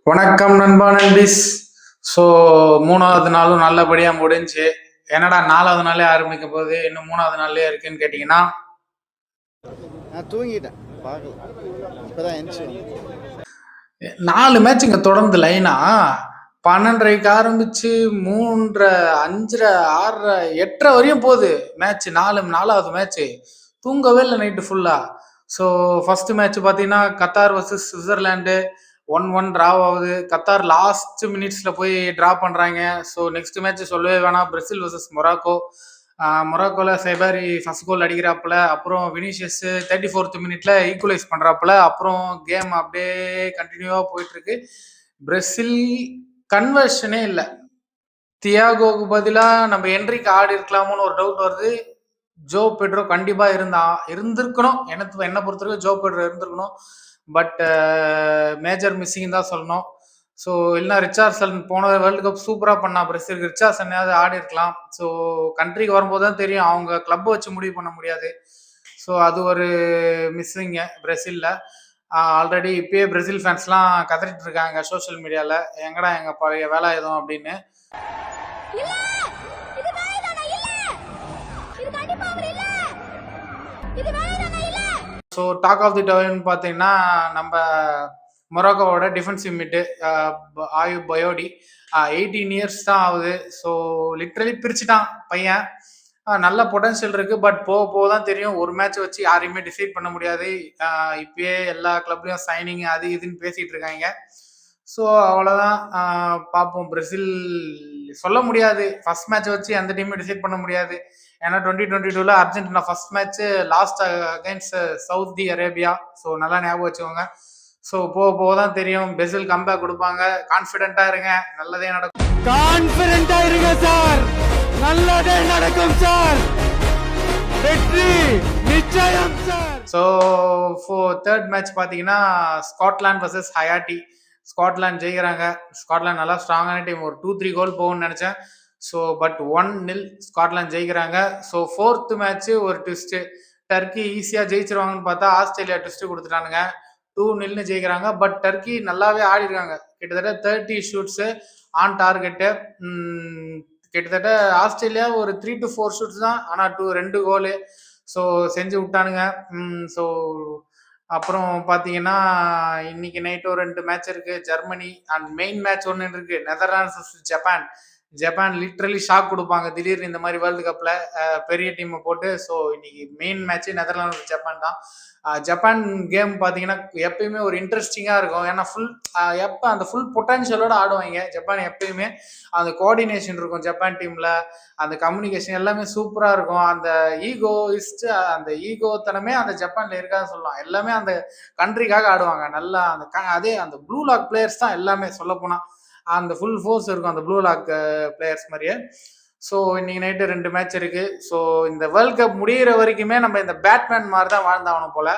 வணக்கம் நண்பா நண்பீஸ். ஸோ 3வது நாளும் நல்லபடியாக முடிஞ்சு. என்னடா 4வது நாளே ஆரம்பிக்க போகுது, இன்னும் 3வது நாள்லயே இருக்குன்னு கேட்டிங்கன்னா, நான் தூங்கிட்டேன், பார்க்கல. இப்பதான் எந்திரிச்சு 4 மேட்ச் இங்கே தொடர்ந்து லைனா 12:30க்கு ஆரம்பிச்சு 3:30, 5:30, 6:30, 8:30 வரையும் போகுது மேட்ச். 4வது மேட்ச் தூங்கவே இல்லை நைட்டு ஃபுல்லா. ஸோ ஃபர்ஸ்ட் மேட்ச் பார்த்தீங்கன்னா கத்தார் வர்சஸ் சுவிட்சர்லாண்டு 1-1 டிராவ் ஆகுது. கத்தார் லாஸ்ட் மினிட்ஸ்ல போய் டிரா பண்றாங்க. ஸோ நெக்ஸ்ட் மேட்ச் சொல்லவே வேணாம், பிரேசில் வர்சஸ் மொராக்கோ. மொராக்கோல செபாரி ஃபர்ஸ்ட் கோல் அடிக்கிறாப்புல, அப்புறம் வினிஷியஸ் 34th மினிட்ல ஈக்குவலைஸ் பண்றாப்புல. அப்புறம் கேம் அப்படியே கண்டினியூவா போயிட்டு இருக்கு. பிரேசில் கன்வர்ஷனே இல்லை. தியாகோவுக்கு பதிலா நம்ம என்ரிக் ஆடி இருக்கலாமோன்னு ஒரு டவுட் வருது. ஜோ பெட்ரோ கண்டிப்பா இருந்திருக்கணும். என்ன பொறுத்தவரைக்கும் ஜோ பெட்ரோ இருந்திருக்கணும். பட் மேஜர் மிஸ்ஸிங் தான் சொல்லணும். ஸோ இல்லைனா ரிச்சார்ட்சன் போன வேர்ல்டு கப் சூப்பராக பண்ணா பிரேசில். ரிச்சார்ட்சனையாவது ஆடி இருக்கலாம். ஸோ கண்ட்ரிக்கு வரும்போது தான் தெரியும், அவங்க கிளப்பை வச்சு முடிவு பண்ண முடியாது. ஸோ அது ஒரு மிஸ்ஸிங்க பிரேசிலில். ஆல்ரெடி இப்பயே பிரேசில் ஃபேன்ஸ்லாம் கதறிட்டு இருக்காங்க சோஷியல் மீடியாவில், எங்கடா எங்கள் பழைய வேலை எதுவும் அப்படின்னு. So talk of the town பார்த்தீங்கன்னா நம்ம மொராக்கோவோட டிஃபென்சிவ் மிட்டு ஆயுப் பயோடி 18 இயர்ஸ் தான் ஆகுது. ஸோ லிட்ரலி பிரிச்சுட்டான் பையன். நல்ல பொட்டன்ஷியல் இருக்கு. பட் போக போக தான் தெரியும். ஒரு மேட்ச் வச்சு யாரையுமே டிசைட் பண்ண முடியாது. இப்பயே எல்லா கிளப்லையும் சைனிங் அது இதுன்னு பேசிட்டு இருக்காங்க. ஸோ அவ்வளோதான், பார்ப்போம். பிரேசில் சொல்ல முடியாது, ஃபர்ஸ்ட் மேட்ச் வச்சு எந்த டீமும் டிசைட் பண்ண முடியாது. ஏன்னா 2022 Argentina first match last against Saudi Arabia. So நல்லா ஞாபகம் வச்சுக்கோங்க. ஸோ போக போக தான் தெரியும். பிரேசில் கம்பேக் கொடுப்பாங்க. கான்ஃபிடென்ட்டா இருங்க, நல்லதே நடக்கும். கான்ஃபிடென்ட்டா இருங்க சார், நல்லதே நடக்கும் சார், வெற்றி நிச்சயம் சார். ஸோ தேர்ட் மேட்ச் பார்த்தீங்கன்னா ஸ்காட்லாந்து வர்சஸ் ஹயாட்டி. ஸ்காட்லாந்து ஜெயிக்கிறாங்க. ஸ்காட்லாந்து நல்லா ஸ்ட்ராங்கான டீம். ஒரு 2-3 கோல் போகும்னு நினைச்சேன். ஸோ பட் 1-0 ஸ்காட்லாந்து ஜெயிக்கிறாங்க. ஸோ ஃபோர்த் மேட்ச் ஒரு ட்விஸ்ட். டர்க்கி ஈஸியாக ஜெயிச்சிருவாங்கன்னு பார்த்தா ஆஸ்திரேலியா ட்விஸ்ட் கொடுத்துட்டானுங்க. 2-0 ஜெயிக்கிறாங்க. பட் டர்க்கி நல்லாவே ஆடி இருக்காங்க. கிட்டத்தட்ட 30 ஷூட்ஸு ஆன் டார்கெட்டு. கிட்டத்தட்ட ஆஸ்திரேலியா ஒரு 3 to 4 ஷூட்ஸ் தான், ஆனால் 2 கோலு ஸோ செஞ்சு விட்டானுங்க. ஸோ அப்புறம் பார்த்தீங்கன்னா இன்னைக்கு நைட்டு ஒரு 2 மேட்ச் இருக்கு. ஜெர்மனி அண்ட் மெயின் மேட்ச் ஒன்று இருக்கு, Netherlands versus Japan. Japan literally shock கொடுப்பாங்க திடீர்னு இந்த மாதிரி வேர்ல்டு கப்ல பெரிய டீமை போட்டு. ஸோ இன்னைக்கு மெயின் மேட்ச் நெதர்லாந்து ஜப்பான் தான். ஜப்பான் கேம் பார்த்தீங்கன்னா எப்பயுமே ஒரு இன்ட்ரெஸ்டிங்காக இருக்கும். ஏன்னா எப்போ அந்த ஃபுல் பொட்டன்ஷியலோட ஆடுவாங்க ஜப்பான். எப்பயுமே அந்த கோஆர்டினேஷன் இருக்கும் ஜப்பான் டீமில், அந்த கம்யூனிகேஷன் எல்லாமே சூப்பராக இருக்கும். அந்த அந்த ஈகோத்தனமே அந்த ஜப்பானில் இருக்காதுன்னு சொல்லலாம். எல்லாமே அந்த கண்ட்ரிக்காக ஆடுவாங்க நல்லா. அதே அந்த ப்ளூ லாக் பிளேயர்ஸ் தான் எல்லாமே சொல்லப்போனால். அந்த ஃபுல் ஃபோர்ஸ் இருக்கும் அந்த ப்ளூ லாக் பிளேயர்ஸ் மாதிரியே. ஸோ இன்னைக்கு நைட்டு 2 மேட்ச் இருக்கு. ஸோ இந்த வேர்ல்ட் கப் முடிகிற வரைக்குமே நம்ம இந்த பேட்மேன் மாதிரி தான் வாழ்ந்தாகணும் போல.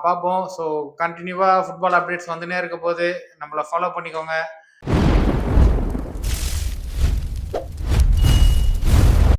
பார்ப்போம். ஸோ கண்டினியூவாக ஃபுட்பால் அப்டேட்ஸ் வந்துனே இருக்க போது நம்மளை ஃபாலோ பண்ணிக்கோங்க.